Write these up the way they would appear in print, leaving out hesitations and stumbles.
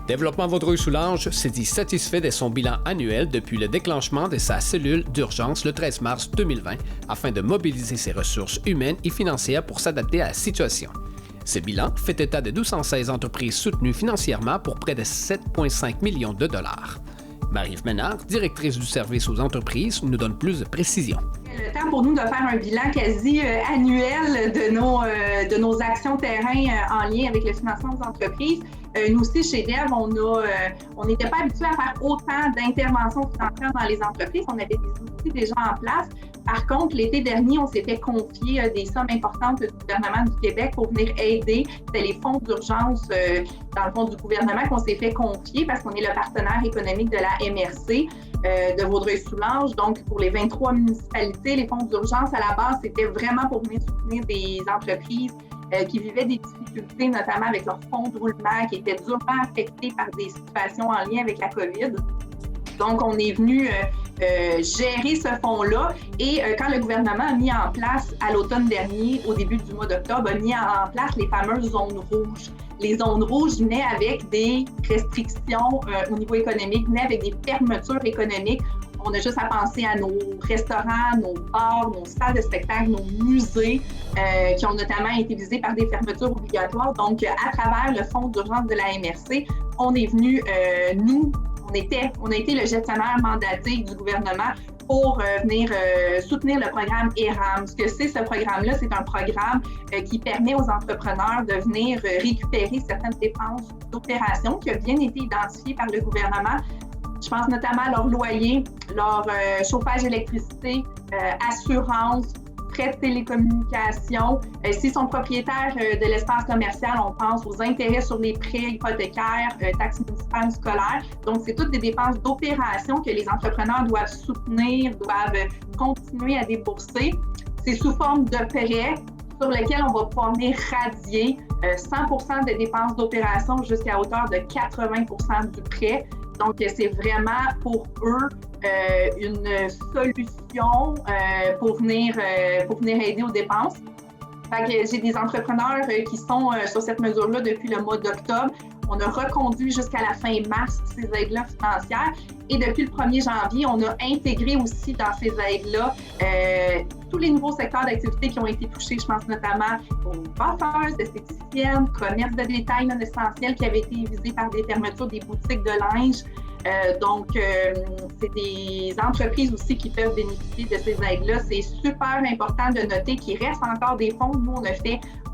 Développement Vaudreuil-Soulanges s'est dit satisfait de son bilan annuel depuis le déclenchement de sa cellule d'urgence le 13 mars 2020 afin de mobiliser ses ressources humaines et financières pour s'adapter à la situation. Ce bilan fait état de 216 entreprises soutenues financièrement pour près de 7,5 millions de dollars. Marie-Ève Ménard, directrice du service aux entreprises, nous donne plus de précisions. Le temps pour nous de faire un bilan quasi annuel de nos actions terrain en lien avec le financement des entreprises. Nous aussi, chez Dev, on n'était pas habitués à faire autant d'interventions financières dans les entreprises. On avait des outils déjà en place. Par contre, l'été dernier, on s'était confié des sommes importantes du gouvernement du Québec pour venir aider. C'était les fonds d'urgence, dans le fond, du gouvernement qu'on s'est fait confier parce qu'on est le partenaire économique de la MRC de Vaudreuil-Soulanges. Donc, pour les 23 municipalités, les fonds d'urgence, à la base, c'était vraiment pour venir soutenir des entreprises qui vivaient des difficultés, notamment avec leurs fonds de roulement, qui étaient durement affectés par des situations en lien avec la COVID. Donc, on est venu gérer ce fonds-là et quand le gouvernement a mis en place à l'automne dernier, au début du mois d'octobre, a mis en place les fameuses zones rouges. Les zones rouges venaient avec des restrictions au niveau économique, venaient avec des fermetures économiques. On a juste à penser à nos restaurants, nos bars, nos salles de spectacle, nos musées qui ont notamment été visés par des fermetures obligatoires. Donc, à travers le fonds d'urgence de la MRC, on est venu, on a été le gestionnaire mandaté du gouvernement pour venir soutenir le programme ERAM. Ce que c'est ce programme-là, c'est un programme qui permet aux entrepreneurs de venir récupérer certaines dépenses d'opération qui ont bien été identifiées par le gouvernement. Je pense notamment à leur loyer, leur chauffage, électricité, assurance, frais de télécommunication. S'ils sont propriétaires de l'espace commercial, on pense aux intérêts sur les prêts hypothécaires, taxes municipales scolaires. Donc, c'est toutes des dépenses d'opération que les entrepreneurs doivent soutenir, doivent continuer à débourser. C'est sous forme de prêts sur lesquels on va pouvoir venir radier 100% des dépenses d'opération jusqu'à hauteur de 80% du prêt. Donc, c'est vraiment pour eux une solution pour venir aider aux dépenses. Fait que j'ai des entrepreneurs qui sont sur cette mesure-là depuis le mois d'octobre. On a reconduit jusqu'à la fin mars ces aides-là financières. Et depuis le 1er janvier, on a intégré aussi dans ces aides-là tous les nouveaux secteurs d'activité qui ont été touchés. Je pense notamment aux coiffeuses, esthéticiennes, commerces de détail non essentiels qui avaient été visés par des fermetures des boutiques de linge. Donc, c'est des entreprises aussi qui peuvent bénéficier de ces aides-là. C'est super important de noter qu'il reste encore des fonds. Nous,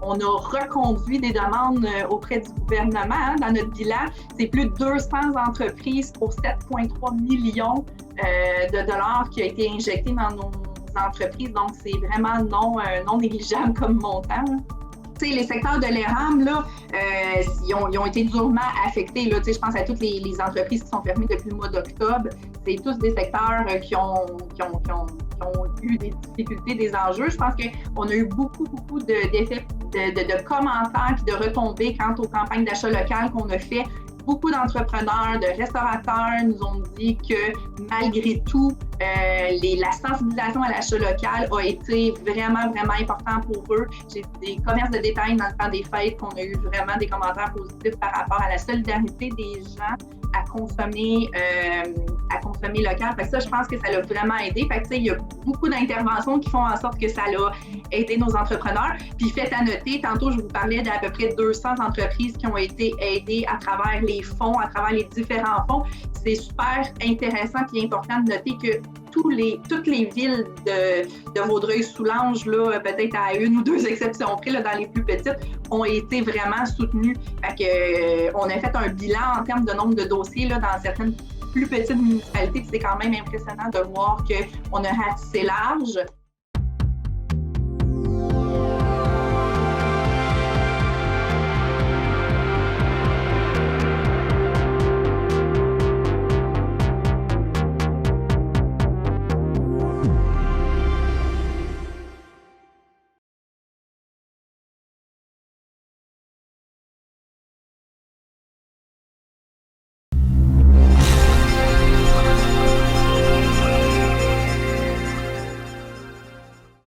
on a reconduit des demandes auprès du gouvernement. Dans notre bilan, c'est plus de 200 entreprises pour 7,3 millions de dollars qui ont été injectés dans nos entreprises. Donc, c'est vraiment non négligeable comme montant. Les secteurs de l'ERAM, là, ils ont été durement affectés. Là, je pense à toutes les entreprises qui sont fermées depuis le mois d'octobre. C'est tous des secteurs qui ont eu des difficultés, des enjeux. Je pense qu'on a eu beaucoup d'effets de commentaires et de retombées quant aux campagnes d'achat local qu'on a fait. Beaucoup d'entrepreneurs, de restaurateurs nous ont dit que malgré tout, la sensibilisation à l'achat local a été vraiment important pour eux. J'ai des commerces de détail dans le temps des fêtes qu'on a eu vraiment des commentaires positifs par rapport à la solidarité des gens à consommer local. Fait que ça, je pense que ça l'a vraiment aidé. Fait que, il y a beaucoup d'interventions qui font en sorte que ça l'a aidé nos entrepreneurs. Puis faites à noter, tantôt je vous parlais d'à peu près 200 entreprises qui ont été aidées à travers les fonds, à travers les différents fonds. C'est super intéressant et important de noter que toutes les villes de Vaudreuil-Soulanges, là, peut-être à une ou deux exceptions près, là, dans les plus petites, ont été vraiment soutenues. Fait que, on a fait un bilan en termes de nombre de dossiers là, dans certaines plus petites municipalités. C'est quand même impressionnant de voir qu'on a ratissé large.